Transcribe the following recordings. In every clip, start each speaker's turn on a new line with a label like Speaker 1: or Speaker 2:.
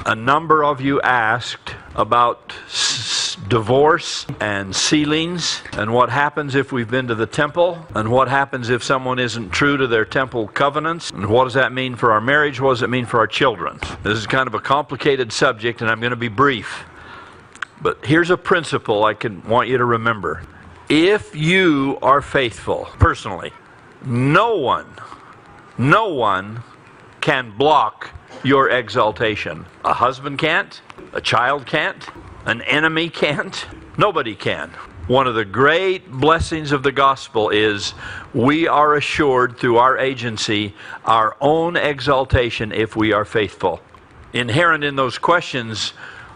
Speaker 1: A number of you asked about divorce and sealings and what happens if we've been to the temple and what happens if someone isn't true to their temple covenants and what does that mean for our marriage, what does it mean for our children. This is kind of a complicated subject and I'm going to be brief. But here's a principle I want you to remember. If you are faithful, personally, no one can block your exaltation. A husband can't, a child can't, an enemy can't, nobody can. One of the great blessings of the gospel is we are assured through our agency our own exaltation if we are faithful. Inherent in those questions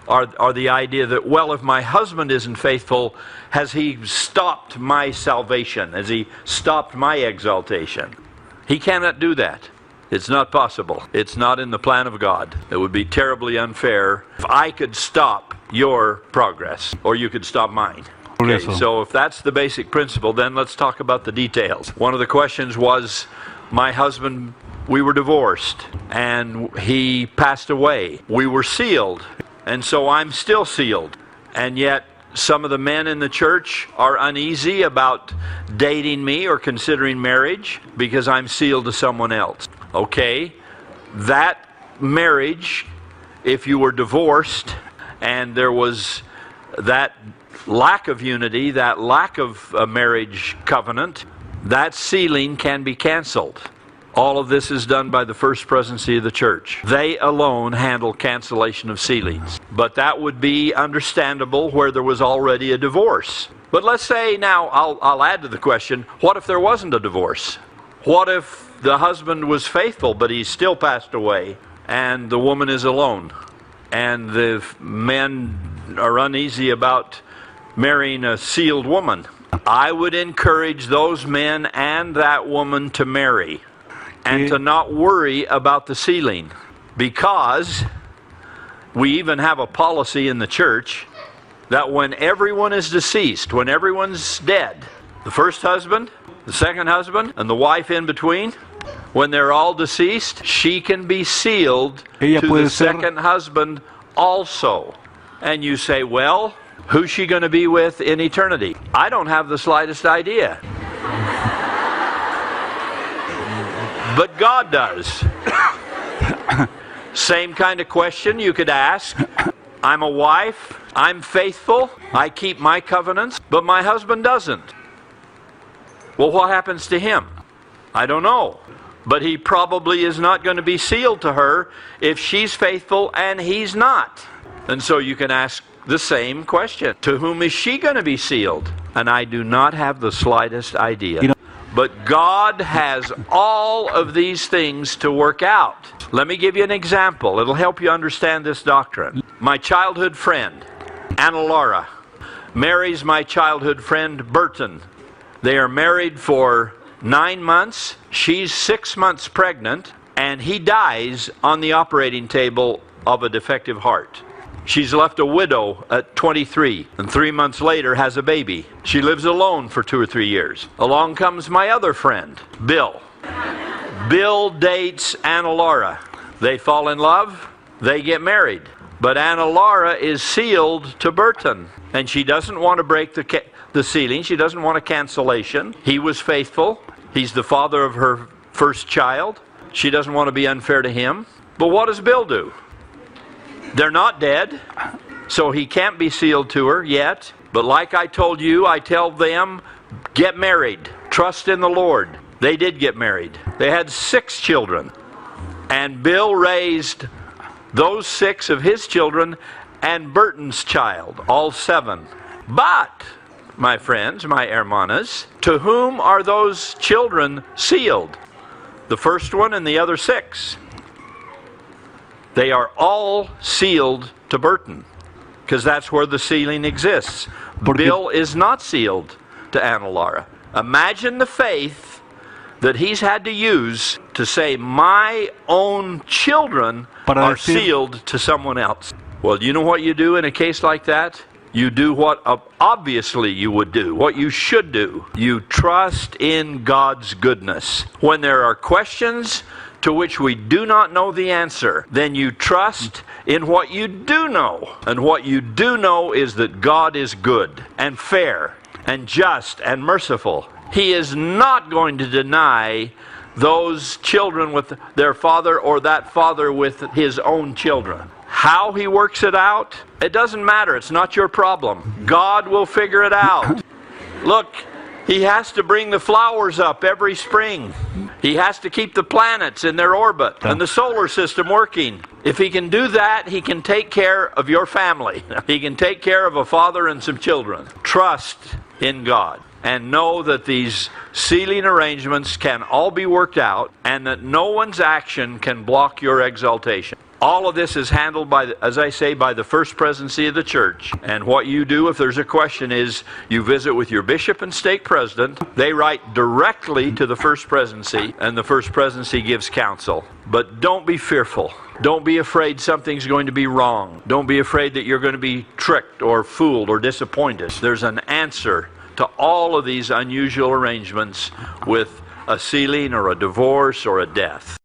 Speaker 1: are the idea that, well, if my husband isn't faithful, has he stopped my salvation? Has he stopped my exaltation? He cannot do that. It's not possible. It's not in the plan of God. It would be terribly unfair if I could stop your progress, or you could stop mine. Okay, so if that's the basic principle, then let's talk about the details. One of the questions was, my husband, we were divorced, and he passed away. We were sealed, and so I'm still sealed. And yet, some of the men in the church are uneasy about dating me or considering marriage because I'm sealed to someone else. Okay, that marriage, if you were divorced and there was that lack of unity, that lack of a marriage covenant, that sealing can be canceled. All of this is done by the First Presidency of the Church. They alone handle cancellation of sealings. But that would be understandable where there was already a divorce. But let's say now, I'll add to the question, what if there wasn't a divorce? What if the husband was faithful, but he still passed away, and the woman is alone, and the men are uneasy about marrying a sealed woman? I would encourage those men and that woman to marry, and to not worry about the sealing, because we even have a policy in the church that when everyone is deceased, when everyone's dead, the first husband, the second husband, and the wife in between, when they're all deceased, she can be sealed to the second husband also. And you say, well, who's she going to be with in eternity? I don't have the slightest idea. But God does. Same kind of question you could ask. I'm a wife, I'm faithful, I keep my covenants, but my husband doesn't. Well, what happens to him? I don't know. But he probably is not going to be sealed to her if she's faithful and he's not. And so you can ask the same question. To whom is she going to be sealed? And I do not have the slightest idea. But God has all of these things to work out. Let me give you an example. It'll help you understand this doctrine. My childhood friend, Anna Laura, marries my childhood friend, Burton. They are married for 9 months. She's 6 months pregnant, and he dies on the operating table of a defective heart. She's left a widow at 23, and 3 months later has a baby. She lives alone for 2 or 3 years. Along comes my other friend, Bill. Bill dates Anna Laura. They fall in love, they get married. But Anna Laura is sealed to Burton, and she doesn't want to break the sealing. She doesn't want a cancellation. He was faithful. He's the father of her first child. She doesn't want to be unfair to him. But what does Bill do? They're not dead, so he can't be sealed to her yet. But like I told you, I tell them, get married. Trust in the Lord. They did get married. They had 6 children. And Bill raised those 6 of his children and Burton's child, all 7. But, my friends, my hermanas, to whom are those children sealed? The first one and the other 6. They are all sealed to Burton, because that's where the sealing exists. Bill is not sealed to Anna Laura. Imagine the faith that he's had to use to say, my own children are sealed to someone else. Well, you know what you do in a case like that? You do what obviously you would do, what you should do. You trust in God's goodness. When there are questions, to which we do not know the answer, then you trust in what you do know. And what you do know is that God is good and fair and just and merciful. He is not going to deny those children with their father or that father with his own children. How he works it out, it doesn't matter. It's not your problem. God will figure it out. Look, he has to bring the flowers up every spring. He has to keep the planets in their orbit and the solar system working. If he can do that, he can take care of your family. He can take care of a father and some children. Trust in God and know that these sealing arrangements can all be worked out and that no one's action can block your exaltation. All of this is handled by, as I say, by the First Presidency of the Church. And what you do if there's a question is you visit with your bishop and stake president. They write directly to the First Presidency, and the First Presidency gives counsel. But don't be fearful. Don't be afraid something's going to be wrong. Don't be afraid that you're going to be tricked or fooled or disappointed. There's an answer to all of these unusual arrangements with a sealing or a divorce or a death.